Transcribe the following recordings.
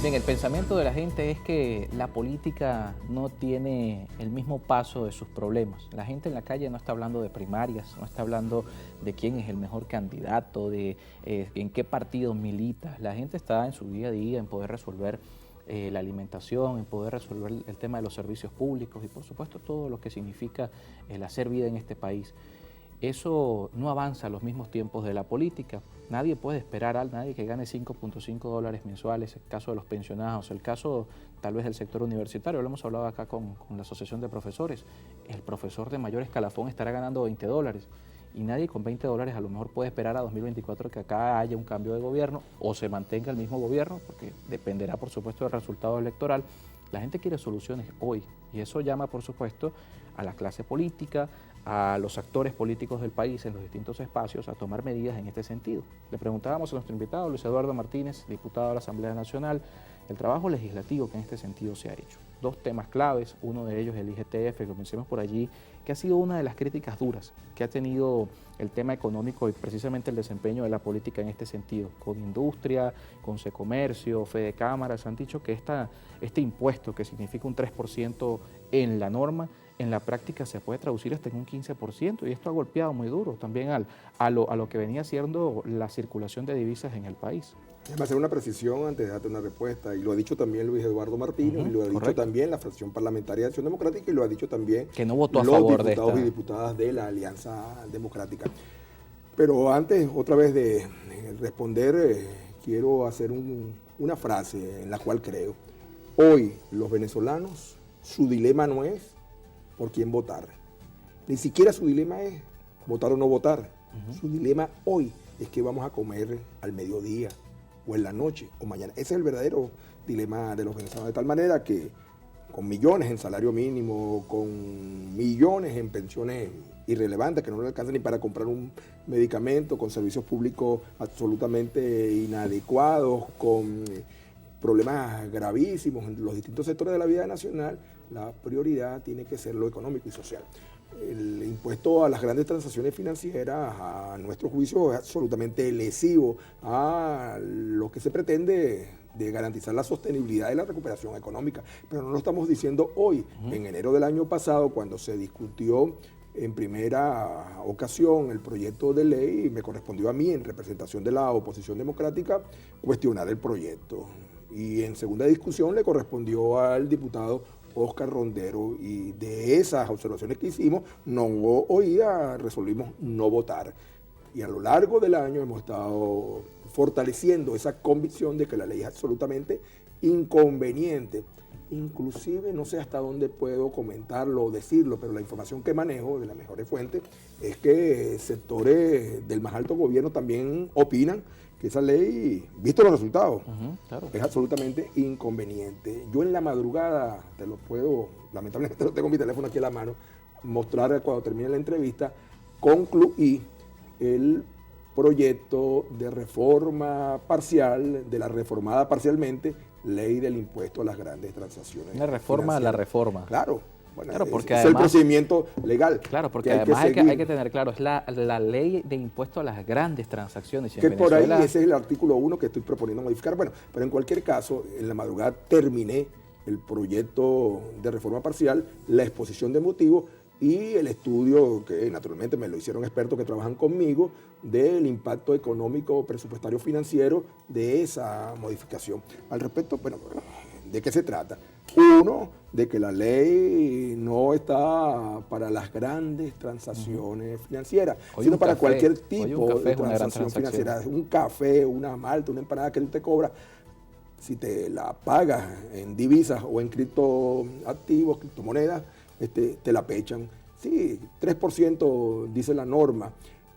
Bien, el pensamiento de la gente es que la política no tiene el mismo paso de sus problemas. La gente en la calle no está hablando de primarias, no está hablando de quién es el mejor candidato, de en qué partido milita. La gente está en su día a día en poder resolver la alimentación, en poder resolver el tema de los servicios públicos y por supuesto todo lo que significa el hacer vida en este país. Eso no avanza a los mismos tiempos de la política. Nadie puede esperar a nadie que gane $5.5 mensuales, el caso de los pensionados, el caso tal vez del sector universitario, lo hemos hablado acá con la Asociación de Profesores. El profesor de mayor escalafón estará ganando $20 y nadie con $20 a lo mejor puede esperar a 2024 que acá haya un cambio de gobierno o se mantenga el mismo gobierno, porque dependerá por supuesto del resultado electoral. La gente quiere soluciones hoy y eso llama por supuesto a la clase política, a los actores políticos del país en los distintos espacios a tomar medidas en este sentido. Le preguntábamos a nuestro invitado, Luis Eduardo Martínez, diputado de la Asamblea Nacional, el trabajo legislativo que en este sentido se ha hecho. Dos temas claves, uno de ellos el IGTF, comencemos por allí, que ha sido una de las críticas duras que ha tenido el tema económico y precisamente el desempeño de la política en este sentido. Con industria, con Secomercio, Fede Cámaras, han dicho que este impuesto que significa un 3% en la norma, en la práctica se puede traducir hasta en un 15% y esto ha golpeado muy duro también a lo que venía siendo la circulación de divisas en el país. Déjame hacer una precisión antes de darte una respuesta, y lo ha dicho también Luis Eduardo Martínez, y lo ha dicho también la fracción parlamentaria de Acción Democrática, y lo ha dicho también que no votó a favor de diputados y diputadas de la Alianza Democrática. Pero antes, otra vez de responder, quiero hacer una frase en la cual creo. Hoy los venezolanos, su dilema no es por quién votar. Ni siquiera su dilema es votar o no votar. Su dilema hoy es qué vamos a comer al mediodía, o en la noche, o mañana. Ese es el verdadero dilema de los venezolanos. De tal manera que con millones en salario mínimo, con millones en pensiones irrelevantes que no le alcanzan ni para comprar un medicamento, con servicios públicos absolutamente inadecuados, con problemas gravísimos en los distintos sectores de la vida nacional, la prioridad tiene que ser lo económico y social. El impuesto a las grandes transacciones financieras, a nuestro juicio, es absolutamente lesivo a lo que se pretende de garantizar la sostenibilidad y la recuperación económica. Pero no lo estamos diciendo hoy. En enero del año pasado, cuando se discutió en primera ocasión el proyecto de ley, me correspondió a mí, en representación de la oposición democrática, cuestionar el proyecto. Y en segunda discusión le correspondió al diputado Oscar Rondero, y de esas observaciones que hicimos, no oía, resolvimos no votar. Y a lo largo del año hemos estado fortaleciendo esa convicción de que la ley es absolutamente inconveniente. Inclusive, no sé hasta dónde puedo comentarlo o decirlo, pero la información que manejo de las mejores fuentes es que sectores del más alto gobierno también opinan que esa ley, visto los resultados, claro, es absolutamente inconveniente. Yo en la madrugada, te lo puedo, lamentablemente no tengo mi teléfono aquí a la mano, mostrar cuando termine la entrevista, concluí el proyecto de reforma parcial, de la reformada parcialmente, ley del impuesto a las grandes transacciones. Una reforma a la reforma. Claro. Bueno, claro, porque es además, el procedimiento legal. Claro, porque además hay que tener claro, es la ley de impuesto a las grandes transacciones. Que por ahí ese es el artículo 1 que estoy proponiendo modificar. Bueno, pero en cualquier caso, en la madrugada terminé el proyecto de reforma parcial, la exposición de motivos y el estudio, que naturalmente me lo hicieron expertos que trabajan conmigo, del impacto económico, presupuestario, financiero de esa modificación. Al respecto, bueno, ¿de qué se trata? Uno, de que la ley no está para las grandes transacciones financieras, sino para cualquier tipo de transacción financiera. Un café, una malta, una empanada que tú te cobras, si te la pagas en divisas o en criptoactivos, criptomonedas, te la pechan. Sí, 3% dice la norma,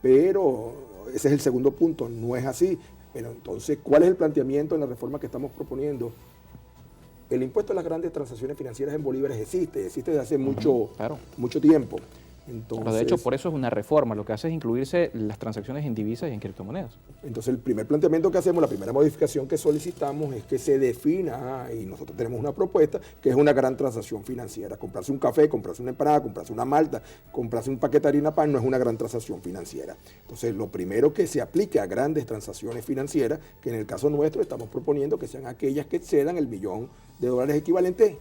pero ese es el segundo punto, no es así. Pero entonces, ¿cuál es el planteamiento en la reforma que estamos proponiendo? El impuesto a las grandes transacciones financieras en bolívares existe desde hace mucho tiempo. Entonces, pero de hecho, por eso es una reforma. Lo que hace es incluirse las transacciones en divisas y en criptomonedas. Entonces, el primer planteamiento que hacemos, la primera modificación que solicitamos es que se defina, y nosotros tenemos una propuesta, que es una gran transacción financiera. Comprarse un café, comprarse una empanada, comprarse una malta, comprarse un paquete de harina pan no es una gran transacción financiera. Entonces, lo primero que se aplique a grandes transacciones financieras, que en el caso nuestro estamos proponiendo que sean aquellas que excedan el $1.000.000 equivalente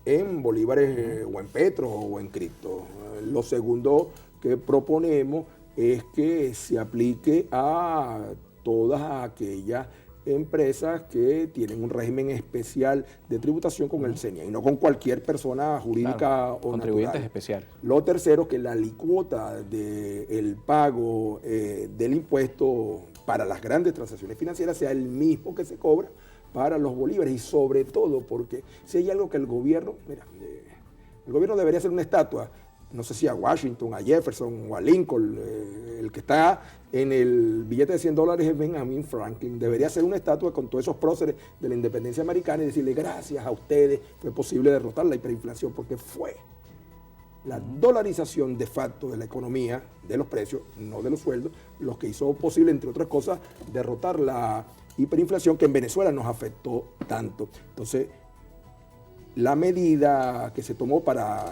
en bolívares o en petro o en cripto. Lo segundo que proponemos es que se aplique a todas aquellas empresas que tienen un régimen especial de tributación con el CENIA y no con cualquier persona jurídica, claro, o contribuyentes natural. especiales. Lo tercero, que la alícuota del pago del impuesto para las grandes transacciones financieras sea el mismo que se cobra para los bolívares, y sobre todo porque si hay algo que el gobierno, mira, el gobierno debería hacer una estatua, no sé si a Washington, a Jefferson o a Lincoln, el que está en el billete de $100 es Benjamin Franklin, debería hacer una estatua con todos esos próceres de la independencia americana y decirle gracias a ustedes fue posible derrotar la hiperinflación, porque fue la dolarización de facto de la economía, de los precios, no de los sueldos, los que hizo posible, entre otras cosas, derrotar la hiperinflación que en Venezuela nos afectó tanto. Entonces, la medida que se tomó para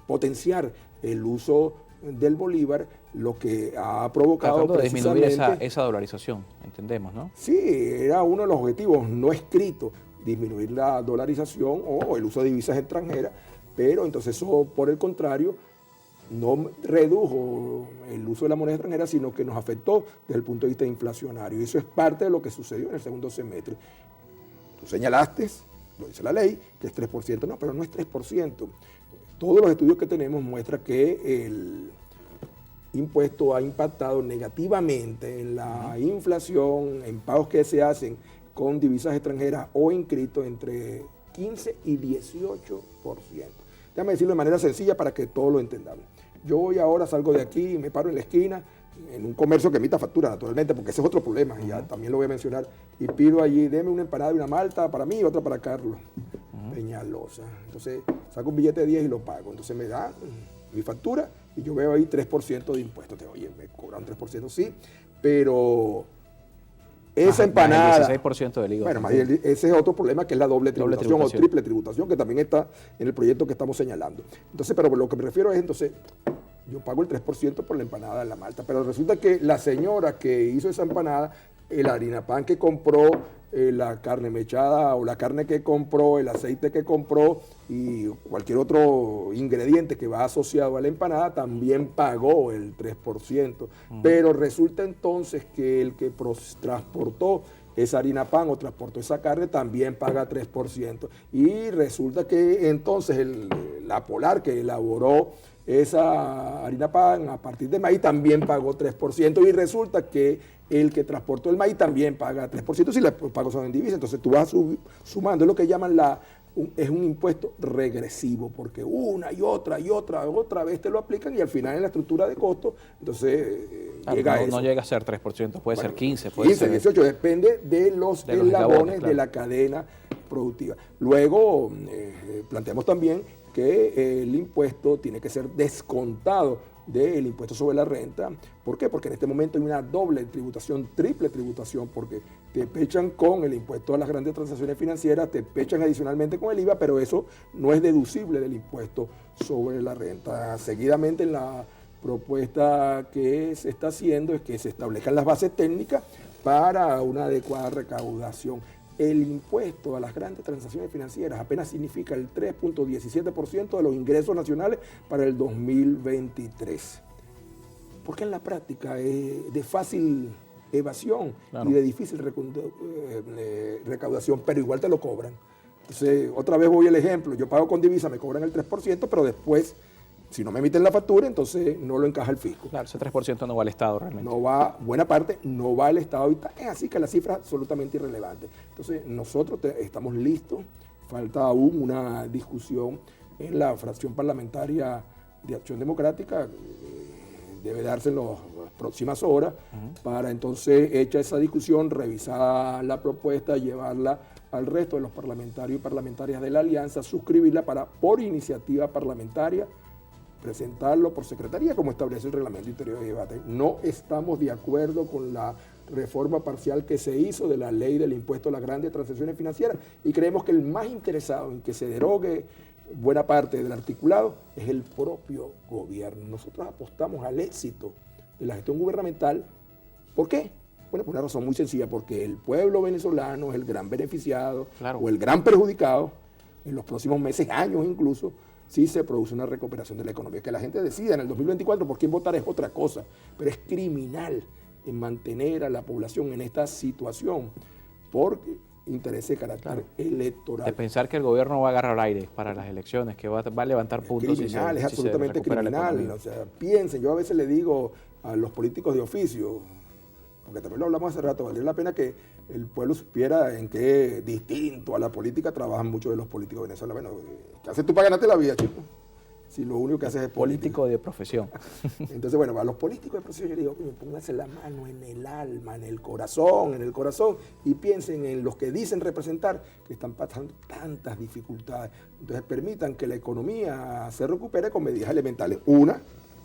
potenciar el uso del bolívar, lo que ha provocado tratando de disminuir esa dolarización, entendemos, ¿no? Sí, era uno de los objetivos no escritos, disminuir la dolarización o el uso de divisas extranjeras, pero entonces eso, por el contrario, no redujo el uso de la moneda extranjera, sino que nos afectó desde el punto de vista inflacionario. Y eso es parte de lo que sucedió en el segundo semestre. Tú señalaste, lo dice la ley, que es 3%. No, pero no es 3%. Todos los estudios que tenemos muestran que el impuesto ha impactado negativamente en la inflación, en pagos que se hacen con divisas extranjeras o inscritos entre 15 y 18%. Déjame decirlo de manera sencilla para que todos lo entendamos. Yo voy ahora, salgo de aquí, me paro en la esquina, en un comercio que emita factura, naturalmente, porque ese es otro problema, y ya también lo voy a mencionar, y pido allí, deme una empanada y una malta para mí y otra para Carlos Peñalosa. Entonces, saco un billete de 10 y lo pago. Entonces me dan mi factura y yo veo ahí 3% de impuestos. Oye, me cobran 3%, sí, pero esa empanada... El 16% del IVA. Bueno, ese es otro problema, que es la doble tributación o triple tributación, que también está en el proyecto que estamos señalando. Entonces, pero lo que me refiero es, entonces, yo pago el 3% por la empanada de la malta, pero resulta que la señora que hizo esa empanada, el harina pan que compró, la carne mechada o la carne que compró, el aceite que compró y cualquier otro ingrediente que va asociado a la empanada, también pagó el 3%. Pero resulta entonces que el que transportó esa harina pan o transportó esa carne también paga 3%. Y resulta que entonces la Polar que elaboró esa harina pan a partir de maíz también pagó 3%, y resulta que el que transportó el maíz también paga 3% si los pagos son en divisa. Entonces tú vas sumando, es lo que llaman es un impuesto regresivo, porque una y otra vez te lo aplican y al final en la estructura de costos, entonces llega a eso. No llega a ser 3%, puede ser 15, puede 15, ser 18, depende de los eslabones claro, de la cadena productiva. Luego planteamos también que el impuesto tiene que ser descontado del impuesto sobre la renta. ¿Por qué? Porque en este momento hay una doble tributación, triple tributación, porque te pechan con el impuesto a las grandes transacciones financieras, te pechan adicionalmente con el IVA, pero eso no es deducible del impuesto sobre la renta. Seguidamente, en la propuesta que se está haciendo es que se establezcan las bases técnicas para una adecuada recaudación. El impuesto a las grandes transacciones financieras apenas significa el 3.17% de los ingresos nacionales para el 2023. Porque en la práctica es de fácil evasión, claro, y de difícil recaudación, pero igual te lo cobran. Entonces, otra vez voy al ejemplo, yo pago con divisa, me cobran el 3%, pero después, si no me emiten la factura, entonces no lo encaja el fisco. Claro, ese 3% no va al Estado realmente. No va, buena parte no va al Estado. Es así que la cifra es absolutamente irrelevante. Entonces, nosotros estamos listos. Falta aún una discusión en la fracción parlamentaria de Acción Democrática. Debe darse en las próximas horas para entonces, hecha esa discusión, revisar la propuesta, llevarla al resto de los parlamentarios y parlamentarias de la Alianza, suscribirla para, por iniciativa parlamentaria, presentarlo por secretaría como establece el reglamento interior de debate. No estamos de acuerdo con la reforma parcial que se hizo de la ley del impuesto a las grandes transacciones financieras y creemos que el más interesado en que se derogue buena parte del articulado es el propio gobierno. Nosotros apostamos al éxito de la gestión gubernamental. ¿Por qué? Bueno, por una razón muy sencilla, porque el pueblo venezolano es el gran beneficiado, claro, o el gran perjudicado en los próximos meses, años incluso, si se produce una recuperación de la economía. Que la gente decida en el 2024 por quién votar es otra cosa, pero es criminal en mantener a la población en esta situación por interés de carácter electoral. De pensar que el gobierno va a agarrar aire para las elecciones, que va a levantar puntos. Criminal, es absolutamente criminal. O sea, piensen, yo a veces le digo a los políticos de oficio, porque también lo hablamos hace rato, valdría la pena que el pueblo supiera en qué distinto a la política trabajan muchos de los políticos venezolanos. Bueno, ¿qué haces tú para ganarte la vida, chico? Si lo único que haces es político de profesión. Entonces, bueno, a los políticos de profesión yo les digo, pónganse la mano en el alma, en el corazón, y piensen en los que dicen representar, que están pasando tantas dificultades. Entonces, permitan que la economía se recupere con medidas elementales. Una,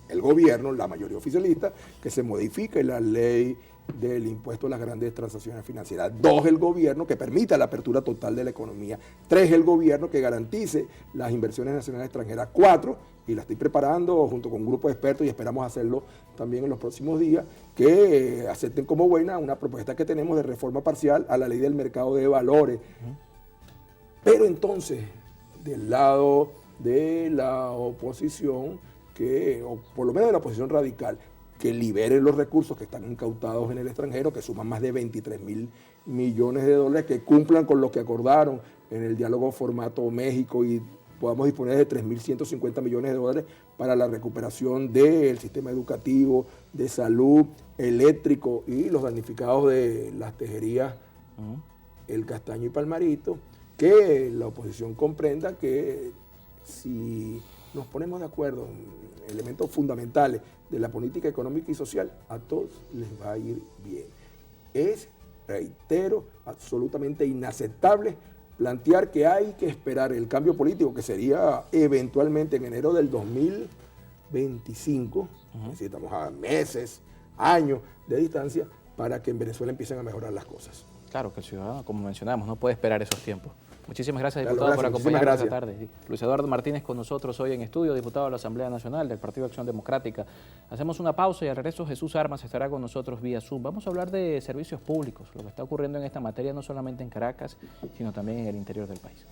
el gobierno, la mayoría oficialista, que se modifique la ley del impuesto a las grandes transacciones financieras. 2, el gobierno que permita la apertura total de la economía. 3, el gobierno que garantice las inversiones nacionales extranjeras. 4, y la estoy preparando junto con un grupo de expertos y esperamos hacerlo también en los próximos días, que acepten como buena una propuesta que tenemos de reforma parcial a la ley del mercado de valores. Pero entonces, del lado de la oposición, o por lo menos de la oposición radical, que libere los recursos que están incautados en el extranjero, que suman más de 23.000 millones de dólares, que cumplan con lo que acordaron en el diálogo formato México y podamos disponer de 3.150 millones de dólares para la recuperación del sistema educativo, de salud, eléctrico y los damnificados de las tejerías El Castaño y Palmarito, que la oposición comprenda que si nos ponemos de acuerdo en elementos fundamentales de la política económica y social, a todos les va a ir bien. Es, reitero, absolutamente inaceptable plantear que hay que esperar el cambio político, que sería eventualmente en enero del 2025, es decir, estamos a meses, años de distancia, para que en Venezuela empiecen a mejorar las cosas. Claro, que el ciudadano, como mencionamos, no puede esperar esos tiempos. Muchísimas gracias, diputado, por acompañarnos esta tarde. Luis Eduardo Martínez con nosotros hoy en estudio, diputado de la Asamblea Nacional del Partido de Acción Democrática. Hacemos una pausa y al regreso Jesús Armas estará con nosotros vía Zoom. Vamos a hablar de servicios públicos, lo que está ocurriendo en esta materia no solamente en Caracas, sino también en el interior del país.